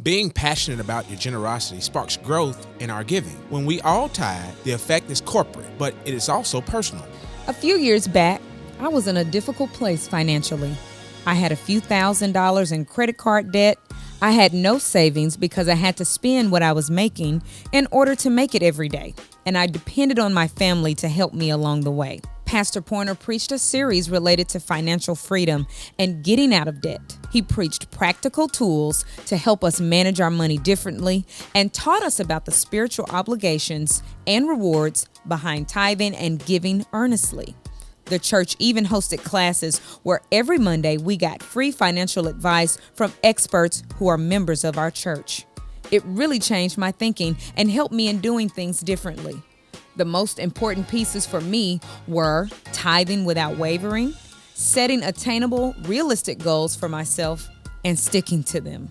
Being passionate about your generosity sparks growth in our giving. When we all tithe, the effect is corporate, but it is also personal. A few years back, I was in a difficult place financially. I had a few $1,000s in credit card debt. I had no savings because I had to spend what I was making in order to make it every day, and I depended on my family to help me along the way. Pastor Pointer preached a series related to financial freedom and getting out of debt. He preached practical tools to help us manage our money differently and taught us about the spiritual obligations and rewards behind tithing and giving earnestly. The church even hosted classes where every Monday we got free financial advice from experts who are members of our church. It really changed my thinking and helped me in doing things differently. The most important pieces for me were tithing without wavering, setting attainable, realistic goals for myself, and sticking to them.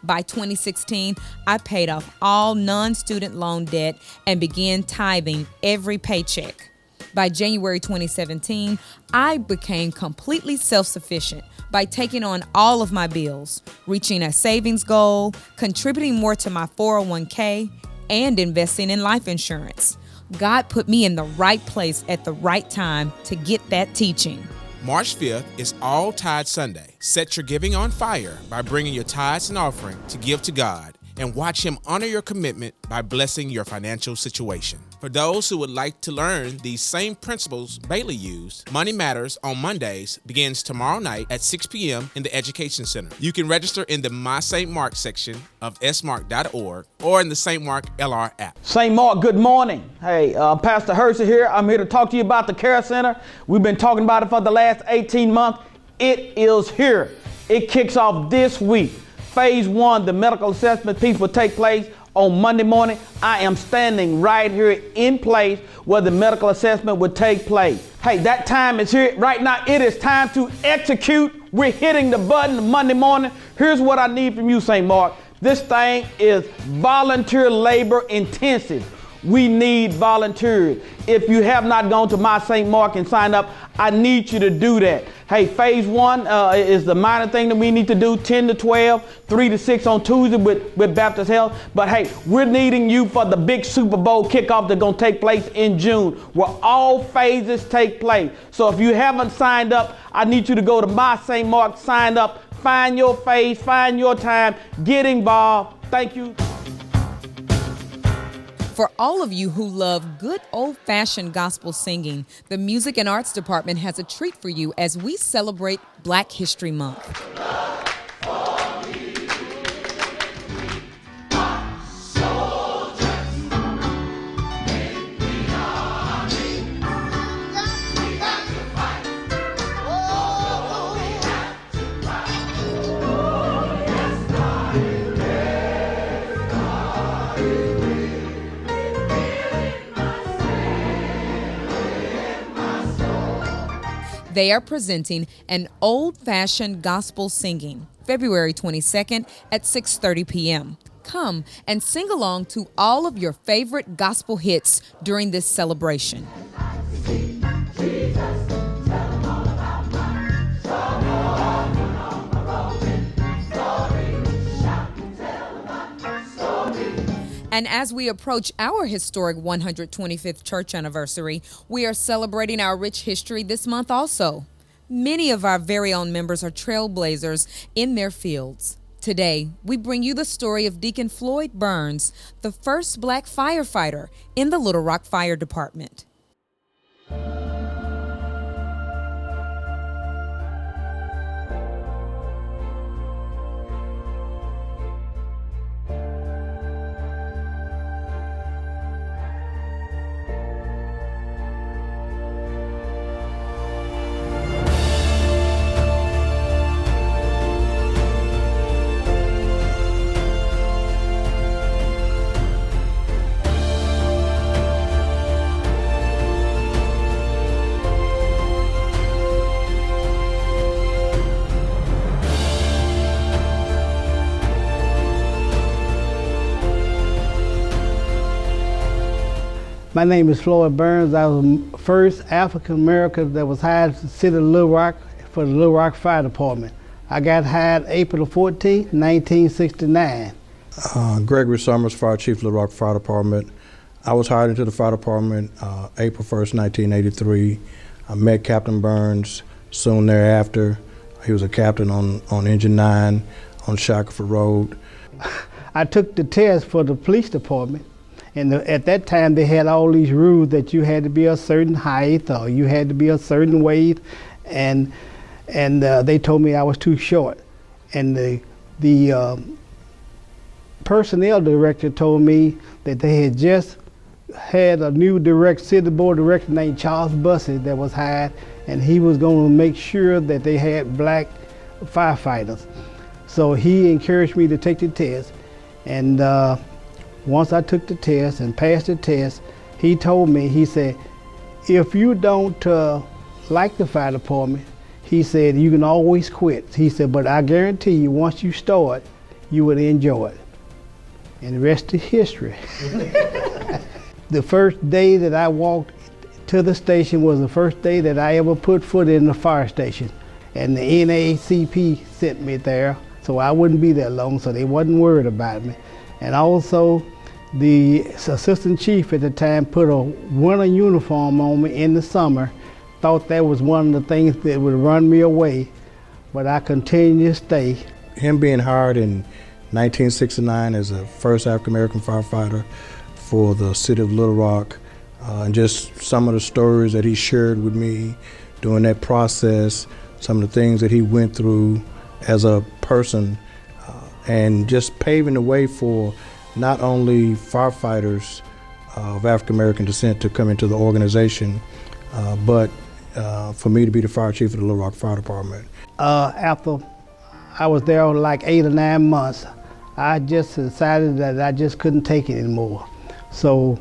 By 2016, I paid off all non-student loan debt and began tithing every paycheck. By January 2017, I became completely self-sufficient by taking on all of my bills, reaching a savings goal, contributing more to my 401k, and investing in life insurance. God put me in the right place at the right time to get that teaching. March 5th is All Tithe Sunday. Set your giving on fire by bringing your tithes and offering to give to God, and watch Him honor your commitment by blessing your financial situation. For those who would like to learn these same principles Bailey used, Money Matters on Mondays begins tomorrow night at 6 p.m. in the Education Center. You can register in the My St. Mark section of smark.org or in the St. Mark LR app. St. Mark, good morning. Hey, Pastor Hersey here. I'm here to talk to you about the Care Center. We've been talking about it for the last 18 months. It is here. It kicks off this week. Phase 1, the medical assessment piece will take place on Monday morning. I am standing right here in place where the medical assessment would take place. Hey, that time is here. Right now, it is time to execute. We're hitting the button Monday morning. Here's what I need from you, St. Mark. This thing is volunteer labor intensive. We need volunteers. If you have not gone to My St. Mark and signed up, I need you to do that. Hey, phase 1 is the minor thing that we need to do, 10 to 12, 3 to 6 on Tuesday with Baptist Health. But hey, we're needing you for the big Super Bowl kickoff that's going to take place in June, where all phases take place. So if you haven't signed up, I need you to go to My St. Mark, sign up, find your phase, find your time, get involved. Thank you. For all of you who love good old-fashioned gospel singing, the Music and Arts Department has a treat for you as we celebrate Black History Month. They are presenting an old-fashioned gospel singing, February 22nd at 6:30 p.m. Come and sing along to all of your favorite gospel hits during this celebration. And as we approach our historic 125th church anniversary, we are celebrating our rich history this month also. Many of our very own members are trailblazers in their fields. Today, we bring you the story of Deacon Floyd Burns, the first Black firefighter in the Little Rock Fire Department. My name is Floyd Burns. I was the first African American that was hired to the city of Little Rock for the Little Rock Fire Department. I got hired April 14, 1969. Gregory Summers, Fire Chief, Little Rock Fire Department. I was hired into the fire department April 1st, 1983. I met Captain Burns soon thereafter. He was a captain on Engine 9 on Shackelford Road. I took the test for the police department, and at that time they had all these rules that you had to be a certain height or you had to be a certain weight, and they told me I was too short. And the personnel director told me that they had just had a new city board director named Charles Bussey that was hired, and he was going to make sure that they had black firefighters. So he encouraged me to take the test, and once I took the test and passed the test, he told me, he said, if you don't like the fire department, he said, you can always quit. He said, but I guarantee you, once you start, you will enjoy it. And the rest is history. The first day that I walked to the station was the first day that I ever put foot in the fire station. And the NAACP sent me there, so I wouldn't be there long, so they wasn't worried about me. And also, the assistant chief at the time put a winter uniform on me in the summer. Thought that was one of the things that would run me away, but I continued to stay. Him being hired in 1969 as a first African-American firefighter for the city of Little Rock, and just some of the stories that he shared with me during that process, some of the things that he went through as a person, and just paving the way for not only firefighters of African-American descent to come into the organization, but for me to be the fire chief of the Little Rock Fire Department. After I was there like 8 or 9 months, I just decided that I just couldn't take it anymore. So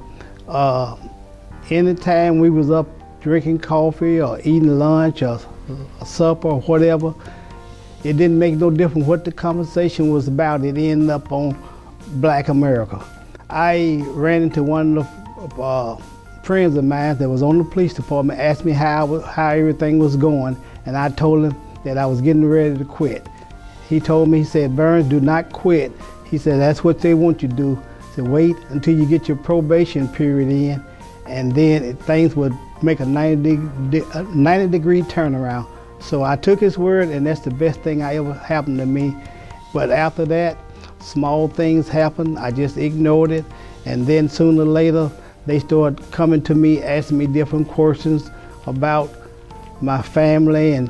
anytime we was up drinking coffee or eating lunch or supper or whatever, it didn't make no difference what the conversation was about. It ended up on Black America. I ran into one of the friends of mine that was on the police department, asked me how everything was going, and I told him that I was getting ready to quit. He told me, he said, Burns, do not quit. He said, that's what they want you to do. He said, wait until you get your probation period in, and then things would make a 90-degree turnaround. So I took his word, and that's the best thing I ever happened to me. But after that, small things happened. I just ignored it, and then sooner or later, they started coming to me, asking me different questions about my family and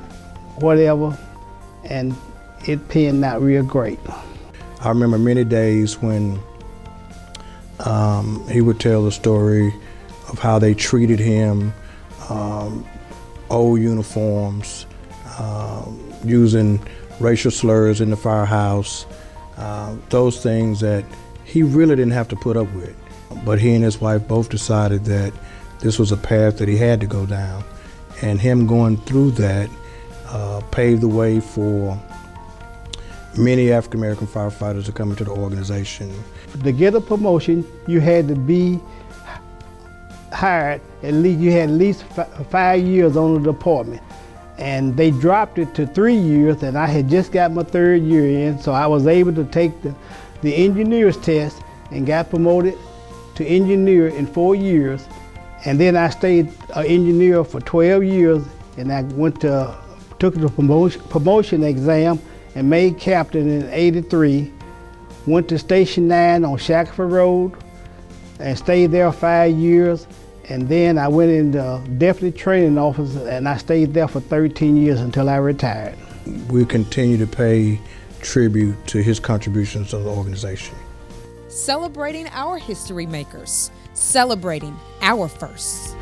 whatever, and it panned out real great. I remember many days when he would tell the story of how they treated him, old uniforms, using racial slurs in the firehouse, those things that he really didn't have to put up with. But he and his wife both decided that this was a path that he had to go down. And him going through that paved the way for many African-American firefighters to come into the organization. To get a promotion, you had to be hired, you had at least 5 years on the department. And they dropped it to 3 years, and I had just got my 3rd year in, so I was able to take the engineer's test and got promoted to engineer in 4 years. And then I stayed an engineer for 12 years, and I took the promotion exam and made captain in '83. Went to Station 9 on Shackelford Road and stayed there 5 years. And then I went into deputy training office, and I stayed there for 13 years until I retired. We continue to pay tribute to his contributions to the organization. Celebrating our history makers, celebrating our firsts.